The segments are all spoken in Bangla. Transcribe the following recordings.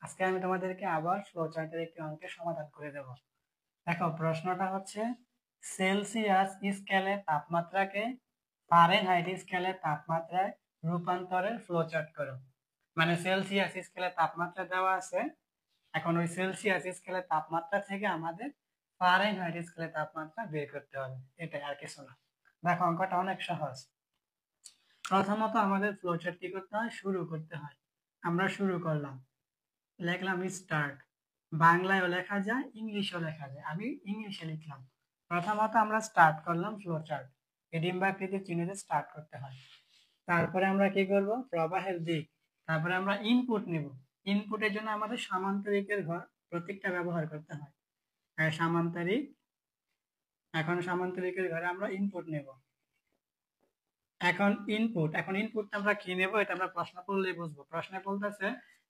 আজকে আমি তোমাদেরকে আবার ফ্লোচার্টের একটি অঙ্কের সমাধান করে দেব। দেখো, প্রশ্নটা হচ্ছে সেলসিয়াস স্কেলে তাপমাত্রাকে ফারেনহাইট স্কেলে তাপমাত্রায় রূপান্তরের ফ্লোচার্ট করো। মানে সেলসিয়াস স্কেলে তাপমাত্রা দেওয়া আছে, এখন ওই সেলসিয়াস স্কেলে তাপমাত্রা থেকে আমাদের ফারেনহাইট স্কেলে তাপমাত্রা বের করতে হবে, এটাই আর কিছু না। দেখো, অঙ্কটা অনেক সহজ। প্রথমত আমাদের ফ্লোচার্ট কি করতে হয়, শুরু করতে হয়। আমরা শুরু করলাম, লিখলাম স্টার্ট। বাংলায়ও লেখা যায়, ইংলিশেও লেখা যায়, আমি ইংলিশে লিখলাম। প্রথমত আমরা স্টার্ট করলাম ফ্লো চার্ট, ডিম্বাকৃতির চিহ্নে স্টার্ট করতে হয়। তারপরে আমরা কি করব, প্রবাহের দিক। তারপরে আমরা ইনপুট নেব। ইনপুটের জন্য আমাদের সামান্তরিকের ঘর প্রতীকটা ব্যবহার করতে হয়। সামান্তরিক, এখন সামান্তরিকের ঘরে আমরা ইনপুট নেব। এখন ইনপুট আমরা কি নেব, এটা আমরা প্রশ্ন পড়লেই বুঝবো। প্রশ্নে বলতেছে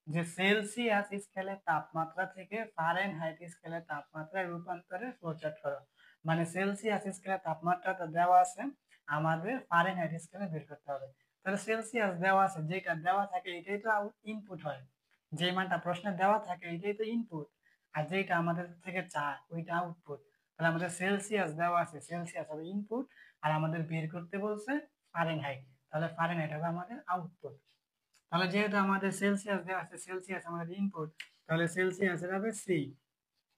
যে সেলসিয়াস স্কেলে তাপমাত্রা থেকে ফারেনহাইট স্কেলে তাপমাত্রায় রূপান্তরের ফ্লোচার্ট করো। মানে সেলসিয়াস স্কেলে তাপমাত্রাটা দেওয়া আছে, আমাদের ফারেনহাইট স্কেলে বের করতে হবে। তাহলে সেলসিয়াস দেওয়া আছে, যেটা দেওয়া থাকে এটাই তো ইনপুট হয়। যে মানটা প্রশ্নে দেওয়া থাকে এটাই তো ইনপুট, আর যেটা আমাদের থেকে চায় ওইটা আউটপুট। তাহলে আমাদের সেলসিয়াস দেওয়া আছে, সেলসিয়াস হবে ইনপুট, আর আমাদের বের করতে বলছে ফারেনহাইট, তাহলে ফারেনহাইট হবে আমাদের আউটপুট। তাহলে যেহেতু আমাদের সেলসিয়াস দেওয়া আছে, সেলসিয়াস আমাদের ইনপুট, তাহলে সেলসিয়াসের হবে সি।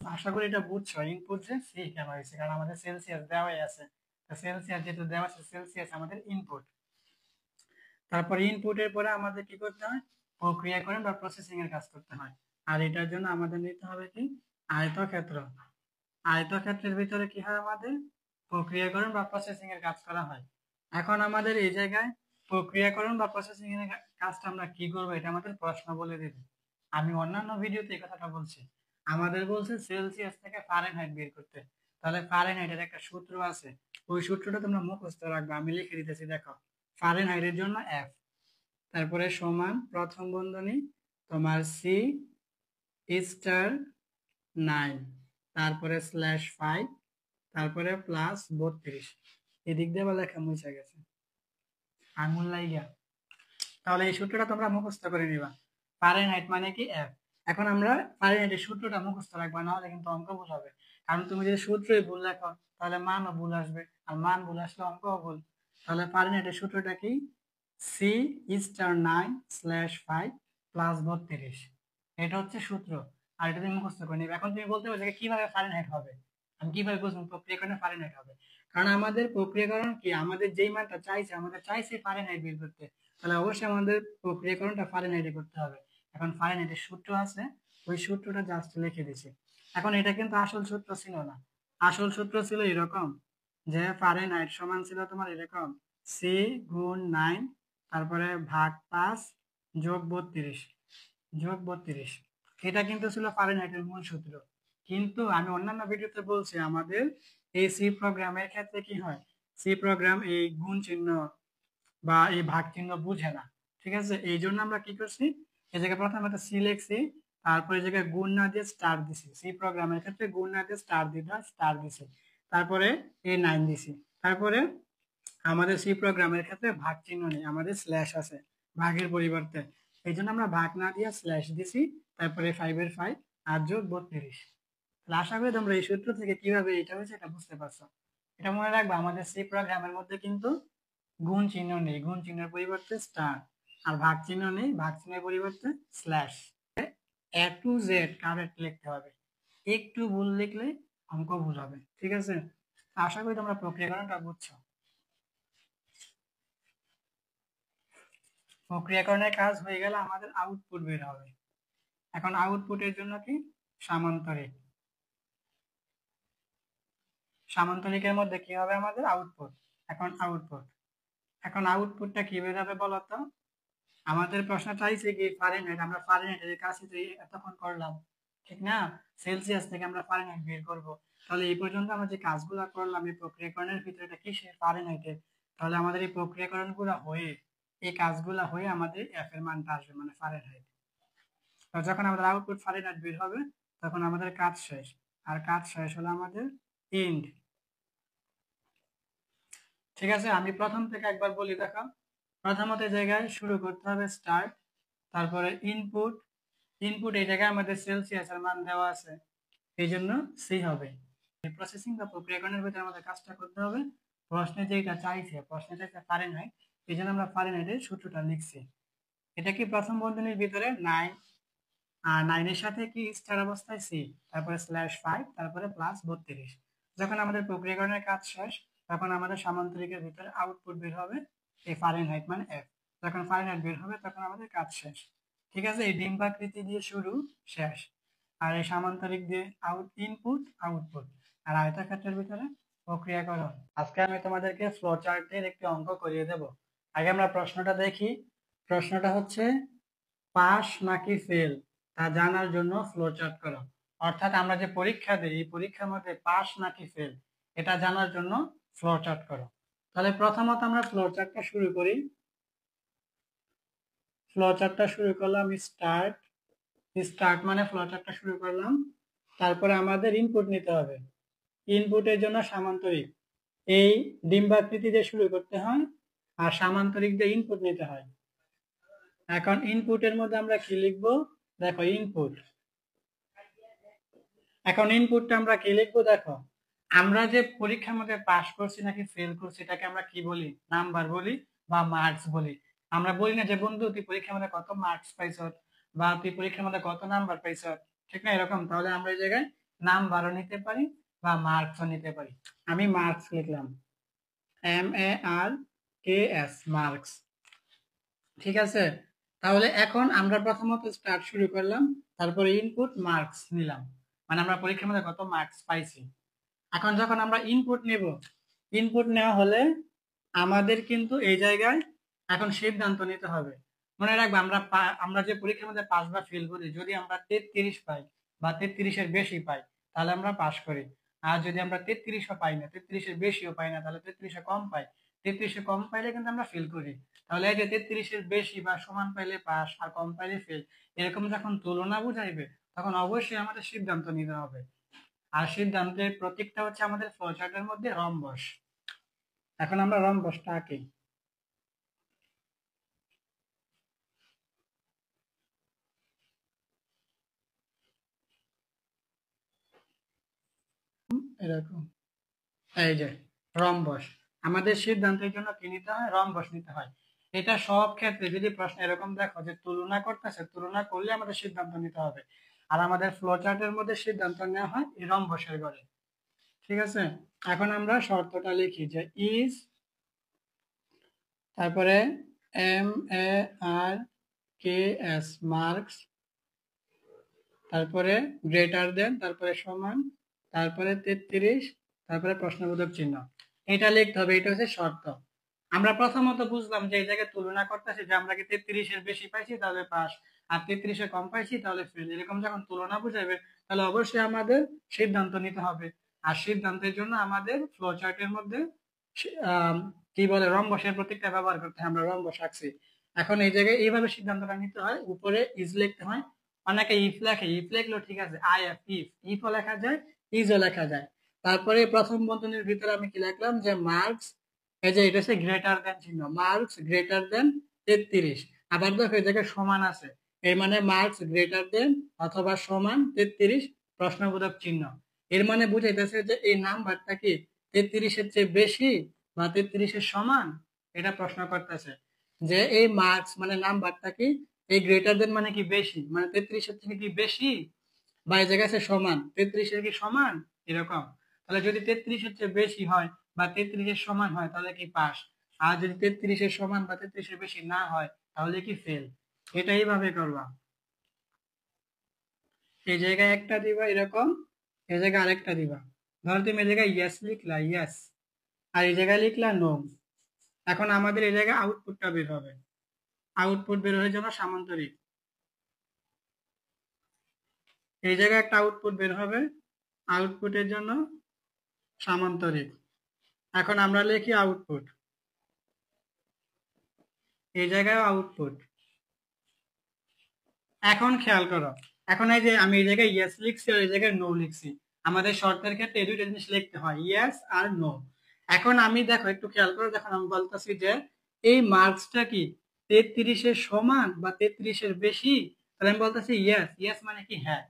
আশা করি এটা বুঝছো, ইনপুট যে সি কেন হয়েছে, কারণ আমাদের সেলসিয়াস দেওয়াই আছে। সেলসিয়াস যেহেতু দেওয়া আছে, সেলসিয়াস আমাদের ইনপুট। তারপরে ইনপুটের পরে আমাদের কি করতে হয়, প্রক্রিয়াকরণ বা প্রসেসিং এর কাজ করতে হয়। আর এটার জন্য আমাদের নিতে হবে কি, আয়তক্ষেত্র। আয়তক্ষেত্রের ভিতরে কি হয়, আমাদের প্রক্রিয়াকরণ বা প্রসেসিং এর কাজ করা হয়। এখন আমাদের এই জায়গায় প্রক্রিয়াকরণ বা প্রসেসিং এর কাজটা আমরা কি করবো, এটা আমাদের প্রশ্ন বলে দেবে। আমি অন্যান্য ভিডিওতে এই কথাটা বলছি, আমাদের বলছে সেলসিয়াস থেকে ফারেনহাইট বের করতে। তাহলে ফারেনহাইটের একটা সূত্র আছে, ওই সূত্রটা তোমরা মুখস্থ রাখবে, আমি লিখে দিতেছি। দেখো, ফারেনহাইটের জন্য এফ, তারপরে সমান প্রথম বন্ধনী তোমার সি স্টার 9, তারপরে /5, তারপরে +32। এদিক দিয়ে আবার লেখা মুছে গেছে আঙুল লাইগা। তাহলে এই সূত্রটা তোমরা মুখস্থ করে নিবা। ফারেনহাইট মানে কি এফ। এখন আমরা ফারেনহাইটের সূত্রটা মুখস্থ রাখবা, না হলে কিন্তু অঙ্ক ভুল হবে। কারণ তুমি যদি সূত্রই ভুল লেখো তাহলে মানও ভুল আসবে, আর মান ভুল আসলে অঙ্কও ভুল। তাহলে ফারেনহাইটের সূত্রটা কি, সি স্টার 9/5 +32, এটা হচ্ছে সূত্র। আর এটা তুমি মুখস্থ করে নিবে। এখন তুমি বলতে পারো যে কিভাবে ফারেনহাইট হবে, আমি কিভাবে বুঝবো প্রক্রিয়াকরণে ফারেনহাইট হবে। কারণ আমাদের প্রক্রিয়াকরণ কি, আমাদের যেই মানটা চাইছে, আমাদের চাইছে ফারেনহাইট বের করতে, তাহলে অবশ্যই আমাদের প্রক্রিয়াকরণটা ফারেনহাইটে করতে হবে। এখন ফারেনহাইটের সূত্র আছে, ওই সূত্রটা জাস্ট লিখে দিছি। এখন এটা কিন্তু আসল সূত্র ছিল না, আসল সূত্র ছিল এরকম যে ফারেনহাইট সমান ছিল তোমার এরকম, সি গুণ 9, তারপরে ভাগ 5 যোগ 32। এটা কিন্তু ছিল ফারেনহাইটের মূল সূত্র। কিন্তু আমি অন্যান্য ভিডিওতে বলছি, আমাদের এই সি প্রোগ্রামের ক্ষেত্রে কি হয়, সি প্রোগ্রাম এই গুণ চিহ্ন বা এই ভাগ চিহ্ন বুঝে না। ঠিক আছে, এই জন্য আমরা কি করছি, এই জায়গায় প্রথমে একটা সি লিখছি, তারপরে এই জায়গায় গুণ না দিয়ে স্টার দিছি। সি প্রোগ্রামের ক্ষেত্রে গুণ না দিয়ে স্টার দিতে, স্টার দিছি, তারপরে এই 9 দিছি। তারপরে আমাদের সি প্রোগ্রামের ক্ষেত্রে ভাগ চিহ্ন নেই, আমাদের স্ল্যাশ আছে ভাগের পরিবর্তে, এই জন্য আমরা ভাগ না দিয়ে স্ল্যাশ দিছি। তারপরে 5/5 আর যোগ 32। তাহলে আশা করি তোমরা এই সূত্র থেকে কিভাবে এটা হয়েছে এটা বুঝতে পারছো। এটা মনে রাখবা, আমাদের সি প্রোগ্রামের মধ্যে কিন্তু গুণ চিহ্ন নেই, গুণ চিহ্নের পরিবর্তে স্টার, আর ভাগ চিহ্ন নেই, ভাগ চিহ্নের পরিবর্তে slash. A to Z correct লিখতে হবে, একটু ভুল লিখলে অঙ্ক ভুল হবে। ঠিক আছে, আশা করি তোমরা প্রক্রিয়াকরণটা বুঝছো। প্রক্রিয়াকরণের কাজ হয়ে গেলে আমাদের আউটপুট বের হবে। এখন আউটপুটের জন্য কি, সামান্তরিক। সামান্তরিকের মধ্যে কি হবে, আমাদের আউটপুট। এখন আউটপুটটা কি বের হবে বলতো, আমাদের প্রশ্ন চাইছে কি ফারেনহাইট, আমরা ফারেনহাইটের কাছে যে এতক্ষণ করলাম, ঠিক না, সেলসিয়াস থেকে আমরা ফারেনহাইট বের করব। তাহলে এই পর্যন্ত আমরা যে কাজগুলো করলাম এই প্রক্রিয়াকরণের ভিতরে, এটা কিসের, ফারেনহাইটের। তাহলে আমাদের এই প্রক্রিয়াকরণগুলো হয়ে, এই কাজগুলো হয়ে আমাদের এফ এর মানটা আসবে, মানে ফারেনহাইট। তো যখন আমাদের আউটপুট ফারেনহাইট বের হবে, তখন আমাদের কাজ শেষ। আর কাজ শেষ হলে আমাদের এন্ড। ঠিক আছে, আমি প্রথম থেকে একবার বলি, দেখো। প্রথমত জায়গায় শুরু করতে হবে স্টার্ট, তারপরে ইনপুট, ইনপুট এই জায়গায় আমাদের সেলসিয়াসের মান দেওয়া আছে, এই জন্য সি হবে। প্রসেসিং বা প্রক্রিয়াকরণের ভিতরে আমাদের কাজটা করতে হবে। প্রশ্নে যেটা চাইছে, প্রশ্নে চাইছে ফারেনহাইট, এই জন্য আমরা ফারেনহাইটের সূত্রটা লিখছি। এটা কি প্রথম বন্ধনীর ভিতরে 9, আর 9 এর সাথে কি স্টার অবস্থায় সি, তারপরে /5, তারপরে +32। যখন আমাদের প্রক্রিয়াকরণের কাজ শেষ, তখন আমাদের সামান্তরিকের ভিতরে আউটপুট বের হবে এই ফারেনহাইট মানে এফ। যখন ফারেনহাইট বের হবে তখন আমাদের কাজ শেষ। ঠিক আছে, এই ডিম্বাকৃতি দিয়ে শুরু, শেষ। আর এই সামান্তরিক দিয়ে ইনপুট আউটপুট, আর আয়তক্ষেত্রের ভিতরে প্রক্রিয়াকরণ। আজকে আমি তোমাদেরকে ফ্লো চার্টের একটি অঙ্ক করিয়ে দেব। আগে আমরা প্রশ্নটা দেখি। প্রশ্নটা হচ্ছে পাস নাকি ফেল তা জানার জন্য ফ্লো চার্ট করো। অর্থাৎ আমরা যে পরীক্ষা দিই, এই পরীক্ষার মধ্যে পাস নাকি ফেল এটা জানার জন্য ফ্লো চার্ট করো। তাহলে প্রথমত আমরা ফ্লো চার্টটা শুরু করি। ফ্লো চার্টটা শুরু করলাম স্টার্ট। স্টার্ট মানে ফ্লো চার্টটা শুরু করলাম। তারপরে আমাদের ইনপুট নিতে হবে। ইনপুটের জন্য সামান্তরিক, এই ডিম্বাকৃতি দিয়ে শুরু করতে হয়, আর সামান্তরিক দিয়ে ইনপুট নিতে হয়। এখন ইনপুটের মধ্যে আমরা কি লিখবো? দেখো ইনপুট। এখন ইনপুটটা আমরা কি লিখবো? দেখো আমরা যে পরীক্ষার মধ্যে পাস করছি নাকি ফেল করছি এটাকে আমরা কি বলি? নাম্বার বলি বা মার্কস বলি। আমরা বলি না যে বন্ধু তুই পরীক্ষার মধ্যে কত মার্কস পাইছ, বা তুই পরীক্ষার মধ্যে কত নাম্বার পাইছ, ঠিক না? এরকম। তাহলে আমরা এই জায়গায় নাম্বারও নিতে পারি বা মার্কসও নিতে পারি। আমি মার্কস লিখলাম, MARKS, মার্কস। ঠিক আছে, তাহলে এখন আমরা প্রথমত স্টার্ট শুরু করলাম, তারপরে ইনপুট মার্কস নিলাম, মানে আমরা পরীক্ষার মধ্যে কত মার্কস পাইছি। এখন যখন আমরা ইনপুট নেব, ইনপুট নেওয়া হলে আমাদের কিন্তু এই জায়গায় এখন সিদ্ধান্ত নিতে হবে। মনে রাখবো আমরা যে পরীক্ষার মধ্যে পাস বা ফেল করি, যদি আমরা 33 পাই বা 33-এর বেশি পাই তাহলে আমরা পাস করি। আর যদি আমরা 33ও পাই না, 33-এর বেশিও পাই না, তাহলে 33-এ কম পাই, 33-এ কম পাইলে কিন্তু আমরা ফেল করি। তাহলে এই যে 33-এর বেশি বা সমান পাইলে পাস আর কম পাইলে ফেল, এরকম যখন তুলনা বুঝাইবে তখন অবশ্যই আমাদের সিদ্ধান্ত নিতে হবে। আর সিদ্ধান্তের প্রতীকটা হচ্ছে আমাদের ফ্লোচার্টের মধ্যে রম্বস। এখন আমরা রম্বসটা আঁকি। এরকম, এই যে রম্বস। আমাদের সিদ্ধান্তের জন্য কি নিতে হয়? রম্বস নিতে হয়। এটা সব ক্ষেত্রে যদি প্রশ্ন এরকম দেখো যে তুলনা করতেছে, তুলনা করলে আমাদের সিদ্ধান্ত নিতে হবে। আর আমাদের ফ্লোচার্টের মধ্যে সিদ্ধান্ত নেওয়া হয় এই রম্বসের ঘরে। ঠিক আছে, এখন আমরা শর্তটা লিখি যে ইজ, তারপরে MARKS, মার্কস, তারপরে গ্রেটার দেন, তারপরে সমান, তারপরে 33, তারপরে প্রশ্নবোধক চিহ্ন। এটা লিখতে হবে, এটা হচ্ছে শর্ত। আমরা প্রথমত বুঝলাম যে এই জায়গায় তুলনা করতেছি যে আমরা কি 33-এর বেশি পাইছি তাহলে পাস, আর 33-এ কম পাইছি তাহলে ফেল। এরকম যখন তুলনা বুঝাবে তাহলে অবশ্যই আমাদের সিদ্ধান্ত নিতে হবে। আর সিদ্ধান্তের জন্য আমাদের ফ্লো চার্টের মধ্যে কি বলে রম্বসের প্রতীকটা ব্যবহার করতে হয়। আমরা রম্বস আঁকছি। এখন এই জায়গায় এইভাবে সিদ্ধান্তটা নিতে হয়। উপরে ইজ লিখতে হয়, অনেকে ইফ লেখে, ইফ লিখলেও ঠিক আছে, ইফও লেখা যায়, ইজও লেখা যায়। তারপরে প্রথম বন্ধনীর ভিতরে আমি কি লিখলাম যে মার্কস, এই যে এটা হচ্ছে গ্রেটার দেন চিহ্ন, মার্কস গ্রেটার দেন 33। আবার দেখো এই জায়গায় সমান আছে, এর মানে মার্কস গ্রেটার দেন অথবা সমান 33 প্রশ্নবোধক চিহ্ন। এর মানে বুঝাইতেছে যে এই নাম্বারটা কি 33-এর চেয়ে বেশি বা 33-এর সমান, এটা প্রশ্ন করতেছে। যে এই মার্কস মানে নাম্বারটা কি, এই গ্রেটার দেন মানে কি বেশি, মানে 33-এর থেকে কি বেশি, বা এই জায়গায় আছে সমান, 33-এর কি সমান, এরকম। তাহলে যদি 33-এর চেয়ে বেশি হয় বা 33-এর সমান হয় তাহলে কি পাস, আর যদি 33-এর সমান বা 33-এর বেশি না হয় তাহলে কি ফেল। এটা এইভাবে করবা। এই জায়গায় একটা দিবা এরকম, এই জায়গায় আরেকটা দিবা। ধরো তুমি এই জায়গায় ইয়েস লিখলা, ইয়েস, আর এই জায়গায় লিখলা নো। এখন আমাদের এই জায়গায় আউটপুটটা বের হবে। আউটপুট বের হয়ে যাবে সামান্তরিক, এই জায়গায় একটা আউটপুট বের হবে, আউটপুটের জন্য সামান্তরিক। এখন আমরা লিখি আউটপুট, এই জায়গায় আউটপুট। এখন খেয়াল করো, এখন এই যে আমি এই জায়গায় ইয়েস লিখছি আর এই জায়গায় নো লিখছি। আমাদের শর্তের ক্ষেত্রে এই দুইটা জিনিস লিখতে হয়, ইয়েস আর নো। এখন আমি দেখো একটু খেয়াল করো, যখন আমি বলতেছি যে এই মার্কসটা কি 33-এর সমান বা 33-এর বেশি, তাহলে আমি বলতেছি ইয়েস, ইয়েস মানে কি হ্যাঁ,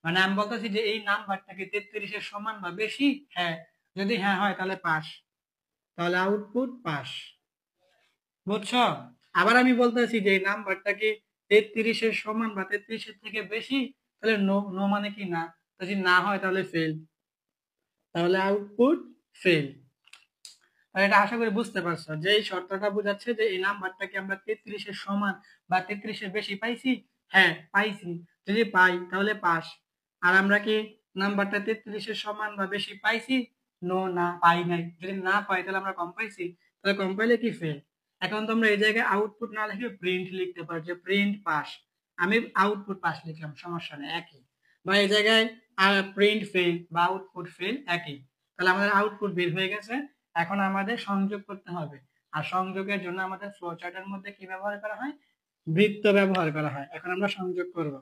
মানে আমি বলতেছি যে এই নাম্বারটা কি 33-এর সমান বা বেশি, হ্যাঁ, যদি হ্যাঁ হয় তাহলে পাস, তাহলে আউটপুট পাস, বুঝছো? আবার আমি বলতেছি যে এই নাম্বারটা কি 33-এর সমান বা 33-এর থেকে বেশি, তাহলে নো, নো মানে কি না, যদি না হয় তাহলে ফেল, তাহলে আউটপুট ফেল। তাহলে এটা আশা করি বুঝতে পারছো যে এই শর্তটা বোঝাচ্ছে যে এই নাম্বারটা কি আমরা 33-এর সমান বা 33-এর বেশি পাইছি, হ্যাঁ পাইছি, যদি পাই তাহলে পাস। আর আমরা কি নাম্বারটা 33-এর সমান বা বেশি পাইছি, নো, না পাই নাই, যদি না পাই তাহলে আমরা কম পাইছি, তাহলে কম পাইলে কি ফেল। এখন তোমরা এই জায়গায় আউটপুট না লিখে প্রিন্ট লিখতে পারো যে প্রিন্ট পাস, আমি আউটপুট পাস লিখলাম, সমস্যা নেই, একই। বা এই জায়গায় প্রিন্ট ফেল বা আউটপুট ফেল, একই। তাহলে আমাদের আউটপুট বের হয়ে গেছে। এখন আমাদের সংযোগ করতে হবে, আর সংযোগের জন্য আমাদের ফ্লো চার্টের মধ্যে কি ব্যবহার করা হয়, বৃত্ত ব্যবহার করা হয়। এখন আমরা সংযোগ করব।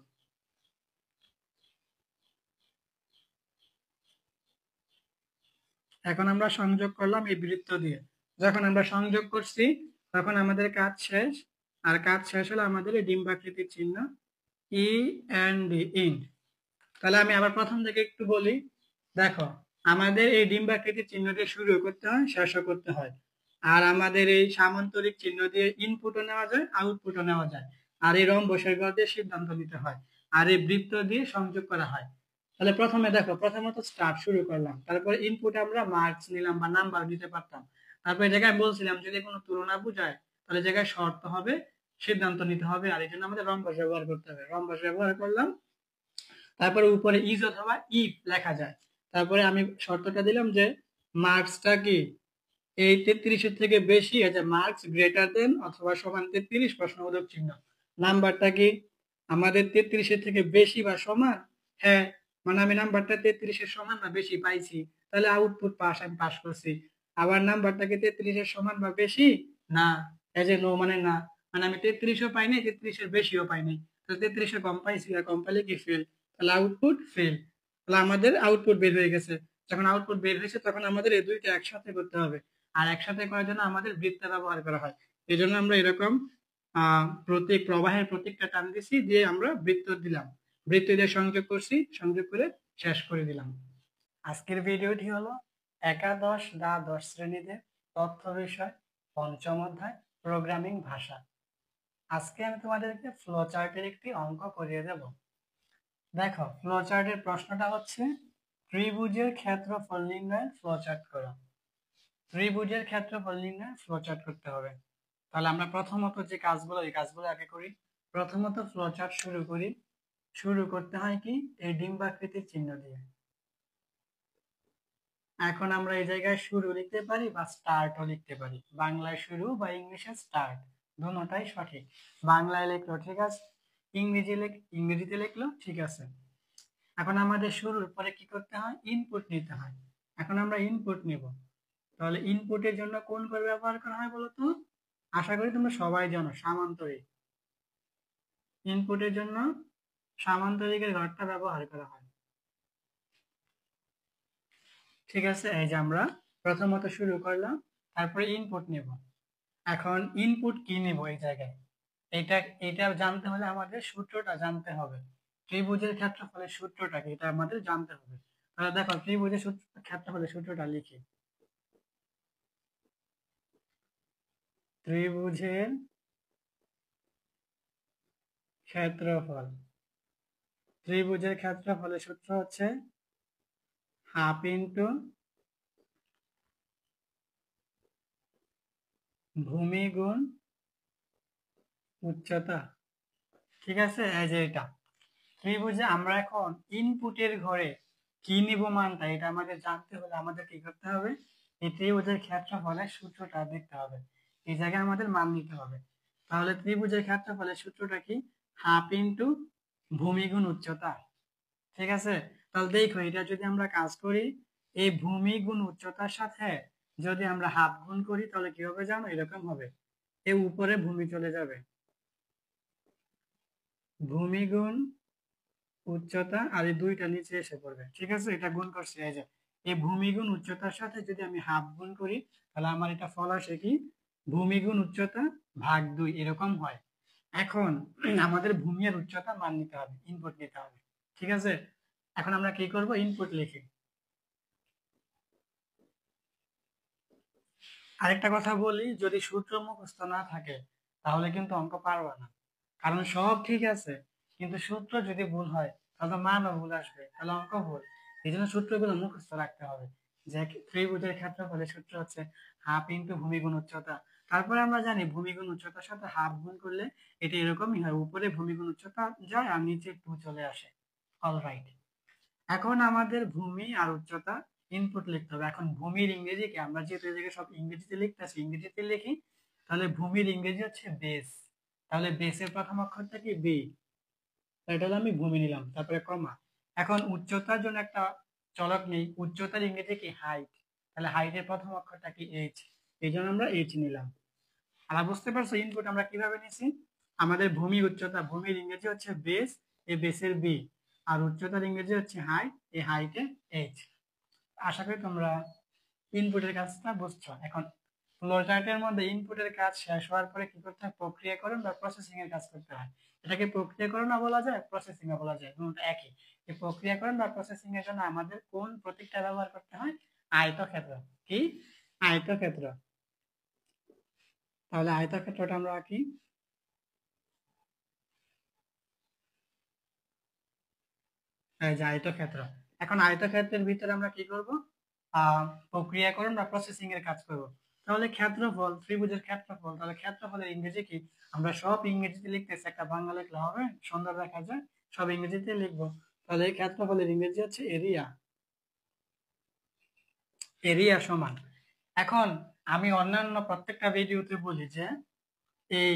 এখন আমরা সংযোগ করলাম এই বৃত্ত দিয়ে। যখন আমরা সংযোগ করছি তখন আমাদের কাজ শেষ, আর কাজ শেষ হলে আমাদের এই ডিম্বাকৃতির চিহ্ন ই এন ডি, ইন্ড। তাহলে আমি আবার প্রথম থেকে একটু বলি। দেখো, আমাদের এই ডিম্বাকৃতির চিহ্ন দিয়ে শুরু করতে হয়, শেষও করতে হয়। আর আমাদের এই সামান্তরিক চিহ্ন দিয়ে ইনপুটও নেওয়া যায়, আউটপুটও নেওয়া যায়। আর এই রম্বসের ঘর দিয়ে সিদ্ধান্ত নিতে হয়, আর এই বৃত্ত দিয়ে সংযোগ করা হয়। তাহলে প্রথমে দেখো, প্রথমত স্টার্ট শুরু করলাম, তারপর ইনপুট আমরা মার্কস নিলাম বা নাম্বার দিতে পারতাম। তারপর এই জায়গায় বলছিলাম যদি কোনো তুলনা বোঝায় তাহলে জায়গায় শর্ত হবে, সিদ্ধান্ত নিতে হবে, আর এই জন্য আমাদের রম্বস ব্যবহার করতে হবে, রম্বস ব্যবহার করলাম। তারপরে উপরে ইজ অথবা ইফ লেখা যায়। তারপরে আমি শর্তটা দিলাম যে মার্কসটা কি এই 33-এর থেকে বেশি, আছে মার্কস গ্রেটার দেন অথবা সমান 33 প্রশ্নবোধক চিহ্ন। নাম্বারটা কি আমাদের 33-এর থেকে বেশি বা সমান, হ্যাঁ, মানে আমি নাম্বারটা 33-এর সমান বা বেশি পাইছি, তাহলে আউটপুট পাস, আমি পাস করছি। আবার নাম্বারটাকে 33-এর সমান বা বেশি, না, এই যে নো মানে না, মানে আমি 33ও পাই নাই, 33-এর বেশিও পাই নাই, তাহলে 33-এর কম পাইছি, আর কম পাইলে কি ফেল, তাহলে আউটপুট ফেল। তাহলে আমাদের আউটপুট বের হয়ে গেছে। যখন আউটপুট বের হয়েছে তখন আমাদের এই দুইটা একসাথে করতে হবে, আর একসাথে করার জন্য আমাদের বৃত্ত ব্যবহার করা হয়। এই জন্য আমরা এরকম প্রতীক, প্রবাহের প্রতীকটা টান দিছি, দিয়ে আমরা বৃত্ত দিলাম, বৃত্ত দিয়ে সংযোগ করছি, সংযোগ করে শেষ করে দিলাম। আজকের ভিডিওটি হলো একাদশ দ্বাদশ শ্রেণীতে তথ্য বিষয় পঞ্চম অধ্যায় প্রোগ্রামিং ভাষা। আজকে আমি তোমাদেরকে ফ্লো চার্টের একটি অঙ্ক করিয়ে দেব। দেখো, ফ্লো চার্টের প্রশ্নটা হচ্ছে ত্রিভুজের ক্ষেত্রফল নির্ণয় ফ্লো চার্ট করো। ত্রিভুজের ক্ষেত্রফল নির্ণয় ফ্লো চার্ট করতে হবে। তাহলে আমরা প্রথমত যে কাজগুলো, এই কাজগুলো আগে করি। প্রথমত ফ্লো চার্ট শুরু করি। শুরু করতে হয় কি এই ডিম্বাকৃতির চিহ্ন দিয়ে। এখন আমরা এই জায়গায় শুরু লিখতে পারি বা স্টার্টও লিখতে পারি, বাংলায় শুরু বা ইংলিশে স্টার্ট, দুটোটাই সঠিক। বাংলায় লিখলো ঠিক আছে, ইংরেজিতে লিখলো ঠিক আছে। এখন আমাদের শুরুর পরে কি করতে হয়, ইনপুট নিতে হয়। এখন আমরা ইনপুট নিব, তাহলে ইনপুটের জন্য কোন ঘর ব্যবহার করা হয় বলতো? আশা করি তোমরা সবাই জানো, সামান্তরিক। ইনপুটের জন্য সামান্তরিকের ঘরটা ব্যবহার করা হয়, ঠিক আছে। এই যে আমরা প্রথমত শুরু করলাম, তারপরে ইনপুট নেব। এখন ইনপুট কি নেব এই জায়গায়, এটা এটা জানতে হলে আমাদের সূত্রটা জানতে হবে। ত্রিভুজের ক্ষেত্রফলের সূত্রটা কি এটা আমাদের জানতে হবে। তাহলে দেখো, ত্রিভুজের ক্ষেত্রফলের সূত্রটা লিখি। ত্রিভুজের ক্ষেত্রফল, ত্রিভুজের ক্ষেত্রফলের সূত্র হচ্ছে হাফ ইন্টু ভূমি গুণ উচ্চতা, ঠিক আছে। এই যে এটা ত্রিভুজে আমরা এখন ইনপুটের ঘরে কি নিব মানটা, এটা আমাদের জানতে হলে আমাদের কি করতে হবে, এই ত্রিভুজের ক্ষেত্রফলের সূত্রটা দেখতে হবে, এই জায়গায় আমাদের মান নিতে হবে। তাহলে ত্রিভুজের ক্ষেত্রফলের সূত্রটা কি, হাফ ইন্টু ভূমি গুণ উচ্চতা, ঠিক আছে। তাহলে দেখো, এটা যদি আমরা কাজ করি, এই ভূমি গুণ উচ্চতার সাথে যদি আমরা হাফ গুণ করি তাহলে কি হবে জানো, এরকম হবে, এই উপরে ভূমি চলে যাবে, ভূমি গুণ উচ্চতা, আর এই দুইটা নিচে এসে পড়বে, ঠিক আছে। এটা গুণ করছি, এই যে এই ভূমি গুণ উচ্চতার সাথে যদি আমি হাফ গুণ করি তাহলে আমার এটা ফল আসে কি, ভূমি গুণ উচ্চতা ভাগ 2, এরকম হয়। এখন আমাদের ভূমি আর উচ্চতা মান নিতে হবে, ইনপুট নিতে হবে। ঠিক আছে, এখন আমরা কি করব, ইনপুট লিখি। আরেকটা কথা বলি, যদি সূত্র মুখস্থ না থাকে তাহলে কিন্তু অঙ্ক পারবা না, কারণ সব ঠিক আছে কিন্তু সূত্র যদি ভুল হয় তাহলে তো মানও ভুল আসবে, তাহলে অঙ্ক ভুল। এই জন্য সূত্রগুলো মুখস্থ রাখতে হবে। যে ত্রিভুজের ক্ষেত্রফলের সূত্র হচ্ছে হাফ ইন্টু ভূমি গুণ উচ্চতা। তারপরে আমরা জানি ভূমি গুণ উচ্চতার সাথে হাফ গুণ করলে এটা এরকমই হয়, উপরে ভূমি গুণ উচ্চতা যায় আর নিচে 2 চলে আসে। অলরাইট, এখন আমাদের ভূমি আর উচ্চতা ইনপুট লিখতে হবে। এখন ভূমির ইংরেজিকে আমরা যেহেতু এই জায়গায় সব ইংরেজিতে লিখতেছি, ইংরেজিতে লিখি। তাহলে ভূমির ইংরেজি হচ্ছে বেস। তাহলে বেসের প্রথম অক্ষরটা কি বি, এটা হলো আমি ভূমি নিলাম, তারপরে কমা। এখন উচ্চতার জন্য একটা চলক নেই, উচ্চতার ইংরেজি কি হাইট, তাহলে হাইটের প্রথম অক্ষরটা কি এইচ, এই জন্য আমরা এইচ নিলাম। আর বুঝতে পারছো ইনপুট আমরা কিভাবে নিছি? আমাদের ভূমি উচ্চতা, ভূমির ইংরেজি হচ্ছে বেস, এই বেসের বি, আর উচ্চতার ইংরেজি হচ্ছে হাইট, এই হাইটে এইচ। আশা করি তোমরা ইনপুটের কাজটা বুঝছো। এখন ফ্লোচার্টের মধ্যে ইনপুটের কাজ শেষ হওয়ার পরে কি করতে হয়, প্রক্রিয়াকরণ বা প্রসেসিং এর কাজ করতে হয়। এটাকে প্রক্রিয়াকরণও বলা যায়, প্রসেসিং ও বলা যায়, দুটো একই। এই প্রক্রিয়াকরণ বা প্রসেসিং এর জন্য আমাদের কোন প্রতীকটা ব্যবহার করতে হয়? আয়তক্ষেত্র। কি? আয়তক্ষেত্র। তাহলে আয়তক্ষেত্রটা আমরা আঁকি। এই যে আয়তক্ষেত্র। এখন আয়তক্ষেত্রের ভিতরে আমরা কি করব, প্রক্রিয়াকরণ বা প্রসেসিং এর কাজ করব। তাহলে ক্ষেত্রফল, ত্রিভুজের ক্ষেত্রফল, তাহলে ক্ষেত্রফলের ইংরেজি কি? আমরা সব ইংরেজিতে লিখতেছি, একটা বাংলা লিখলে হবে, সুন্দর দেখা যায়, সব ইংরেজিতে লিখবো। তাহলে এই ক্ষেত্রফলের ইংরেজি হচ্ছে এরিয়া। এরিয়া সমান। এখন আমি অন্যান্য প্রত্যেকটা ভিডিওতে বলি যে এই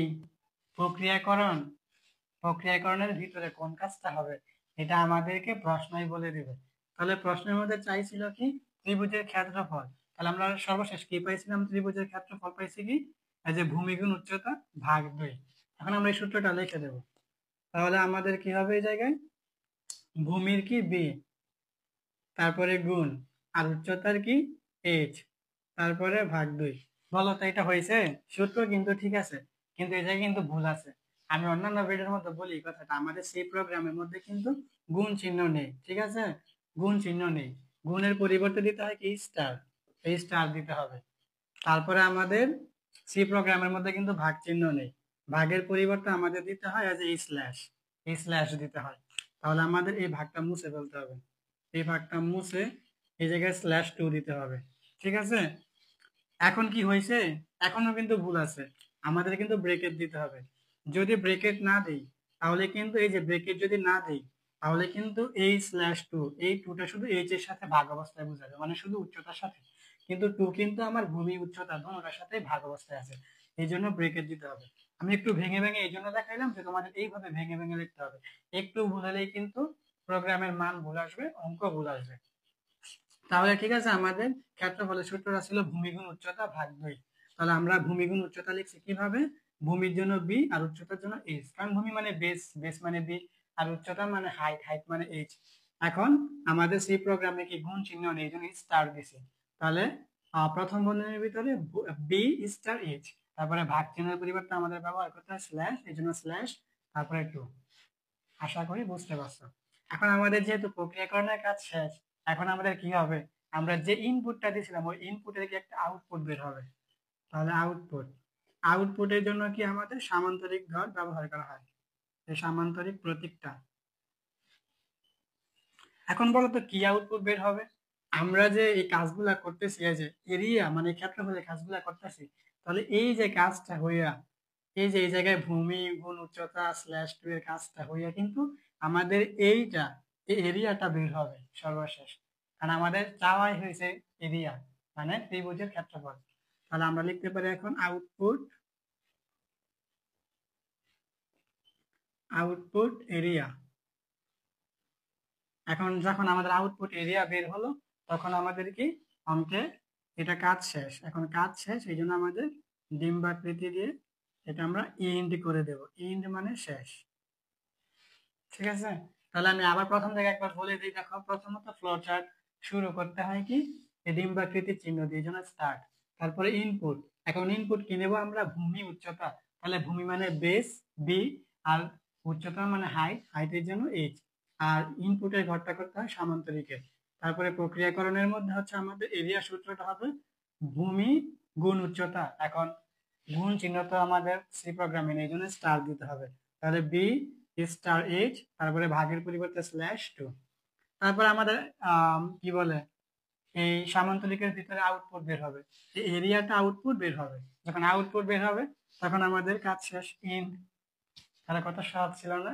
প্রক্রিয়াকরণ, প্রক্রিয়াকরণের ভিতরে কোন কাজটা হবে এটা আমাদেরকে প্রশ্নই বলে দিবে। তাহলে প্রশ্নের মধ্যে চাইছিল কি, ত্রিভুজের ক্ষেত্রফল। তাহলে আমরা সর্বশেষ কি পাইছিলাম, ত্রিভুজের ক্ষেত্রফল পাইছি কি, এই যে ভূমি গুণ উচ্চতা ভাগ 2। এখন আমরা এই সূত্রটা লিখে দেব। তাহলে আমাদের কি হবে এই জায়গায়, ভূমির কি বি, তারপরে গুণ, আর উচ্চতার কি এইচ, তারপরে ভাগ 2। বলো তো এটা হয়েছে? সূত্র কিন্তু ঠিক আছে, কিন্তু এই জায়গায় কিন্তু ভুল আছে। আমি অন্যান্য ভিডিওর মধ্যে বলি এই কথাটা, আমাদের সেই প্রোগ্রামের মধ্যে কিন্তু গুণ চিহ্ন নেই। ঠিক আছে, গুণ চিহ্ন নেই, গুণের পরিবর্তে দিতে হয় কি স্টার, এই স্টার দিতে হবে। তারপরে আমাদের সি প্রোগ্রামের মধ্যে কিন্তু ভাগ চিহ্ন নেই, ভাগের পরিবর্তে আমাদের দিতে হয় এই যে স্ল্যাশ, এই স্ল্যাশ দিতে হয়। তাহলে আমাদের এই ভাগটা মুছে ফেলতে হবে, এই ভাগটা মুছে এই জায়গায় /2 দিতে হবে। ঠিক আছে, এখন কি হয়েছে, এখনো কিন্তু ভুল আছে, আমাদের কিন্তু ব্রেকেট দিতে হবে। যদি ব্রেকেট না দেই তাহলে কিন্তু, এই যে ব্রেকেট যদি না দেই তাহলে কিন্তু এই /2, এই 2টা শুধু এইচ এর সাথে ভাগ অবস্থায় বোঝাবে, মানে শুধু উচ্চতার সাথে, কিন্তু 2 কিন্তু আমার ভূমি উচ্চতা দুটোর সাথে ভাগ অবস্থায় আছে, এই জন্য ব্রেকেট দিতে হবে। আমি একটু ভেঙে ভেঙে এই জন্য দেখাইলাম যে তোমাদের এইভাবে ভেঙে ভেঙে লিখতে হবে, একটু ভুল হলেই কিন্তু প্রোগ্রামের মান ভুল আসবে, অঙ্ক ভুল আসবে। তাহলে ঠিক আছে, আমাদের ক্ষেত্রফলের সূত্রটা ছিল ভূমি গুণ উচ্চতা ভাগ 2। তাহলে আমরা ভূমি গুণ উচ্চতা লিখছি কিভাবে, ভূমির জন্য বি আর উচ্চতার জন্য এইচ, কারণ ভূমি মানে বেস, বেস মানে বি, আর উচ্চতা মানে হাইট, হাইট মানে এইচ। এখন আমাদের সি প্রোগ্রামে কি গুণ চিহ্ন নেই, এই জন্য স্টার দিছি। তাহলে প্রথম বন্ধনীর ভিতরে বি স্টার এইচ, তারপরে ভাগ চিহ্নের পরিবর্তে আমাদের ব্যবহার করতে হয় স্ল্যাশ, এই জন্য স্ল্যাশ, তারপরে 2। আশা করি বুঝতে পারছো। এখন আমাদের যেহেতু প্রক্রিয়াকরণের কাজ শেষ, এখন আমাদের কি হবে, আমরা যে ইনপুটটা দিয়েছিলাম ওই ইনপুটের কি একটা আউটপুট বের হবে। তাহলে আউটপুট, আউটপুটের জন্য কি আমাদের সামান্তরিক ঘর ব্যবহার করা হয়, এই সামান্তরিক প্রতীকটা। এখন বলো তো কি আউটপুট বের হবে? আমরা যে এই কাজগুলা করতেছি, এই যে এরিয়া মানে ক্ষেত্রফলে কাজগুলা করতেছি, তাহলে এই যে কাজটা হইয়া, এই যে এই জায়গায় ভূমি গুণ উচ্চতা /2 এর কাজটা হইয়া কিন্তু আমাদের এইটা, এই এরিয়াটা বের হবে সর্বশেষ, কারণ আমাদের চাওয়াই হয়েছে এরিয়া, মানে ত্রিভুজের ক্ষেত্রফল। তাহলে আমরা লিখতে পারি এখন আউটপুট, আউটপুট এরিয়া। এখন যখন আমাদের আউটপুট এরিয়া বের হলো তখন আমাদের কি, অঙ্কে এটা কাজ শেষ। এখন কাজ শেষ, এই জন্য আমাদের ডিম্বাকৃতি দিয়ে এটা আমরা ইন্ড করে দেব, ইন্ড মানে শেষ। ঠিক আছে, তাহলে আমি আবার প্রথম থেকে একবার বলে দিই, দেখো প্রথমত ফ্লো চার্ট শুরু করতে হয় কি, এই ডিম্বাকৃতির চিহ্ন দিয়ে, জন্য স্টার্ট, তারপরে ইনপুট। এখন ইনপুট কি নেব আমরা, ভূমি উচ্চতা, তাহলে ভূমি মানে বেস বি, আর উচ্চতা মানে হাইট, হাইটের জন্য এইচ, আর ইনপুটের ঘরটা করতে হয় সামান্তরিকের। তারপরে প্রক্রিয়াকরণের মধ্যে হচ্ছে আমাদের এরিয়া সূত্রটা হবে ভূমি গুণ উচ্চতা। এখন গুণ চিহ্ন তো আমাদের সি প্রোগ্রামিং, এই জন্য স্টার দিতে হবে। তাহলে বি স্টার এইচ, তারপরে ভাগের পরিবর্তে স্ল্যাশ টু। তারপরে আমাদের কি বলে, এই সামান্তরিকের ভিতরে আউটপুট বের হবে, এই এরিয়াটা আউটপুট বের হবে। যখন আউটপুট বের হবে তখন আমাদের কাজ শেষ। ইন, তাহলে কত সহজ ছিল না?